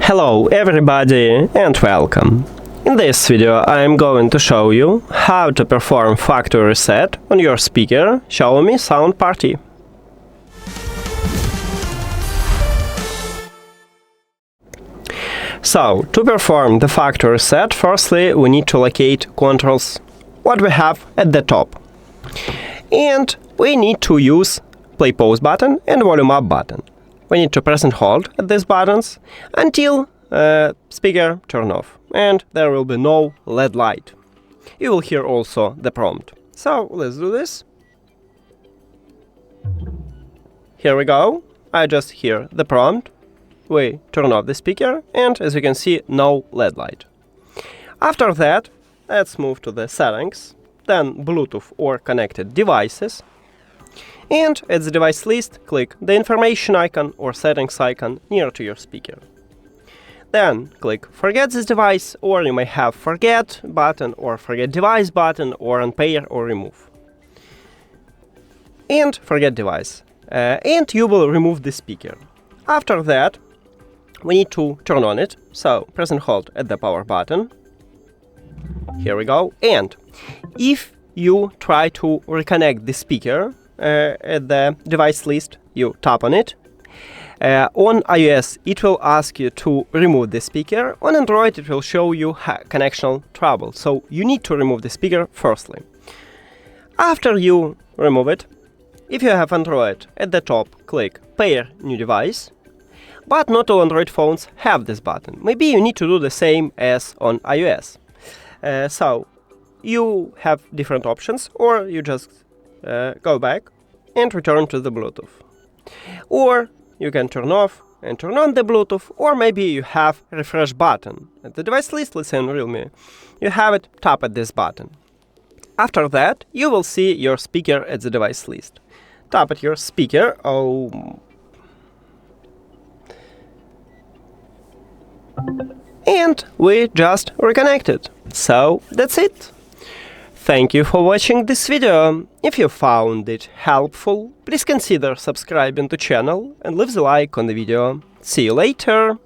Hello everybody and welcome! In this video I am going to show you how to perform factory reset on your speaker XIAOMI Sound Party. So, to perform the factory reset, firstly we need to locate controls what we have at the top. And we need to use play pause button and volume up button. We need to press and hold at these buttons until speaker turn off, and there will be no LED light. You will hear also the prompt. So let's do this. Here we go. I just hear the prompt. We turn off the speaker, and as you can see, no LED light. After that, let's move to the settings, then Bluetooth or connected devices. And at the device list, click the information icon or settings icon near to your speaker. Then click forget this device, or you may have forget button or forget device button or unpair or remove. And forget device. And you will remove the speaker. After that, we need to turn on it. So press and hold at the power button. Here we go. And if you try to reconnect the speaker, at the device list, you tap on it. On iOS, it will ask you to remove the speaker. On Android, it will show you connection trouble. So you need to remove the speaker firstly. After you remove it, if you have Android, at the top, click Pair New Device. But not all Android phones have this button. Maybe you need to do the same as on iOS. So you have different options, or you just go back and return to the Bluetooth. Or you can turn off and turn on the Bluetooth, or maybe you have refresh button. At the device list, let's say on Realme, you have it, tap at this button. After that, you will see your speaker at the device list. Tap at your speaker. And we just reconnected. So that's it. Thank you for watching this video. If you found it helpful, please consider subscribing to the channel and leave the like on the video. See you later!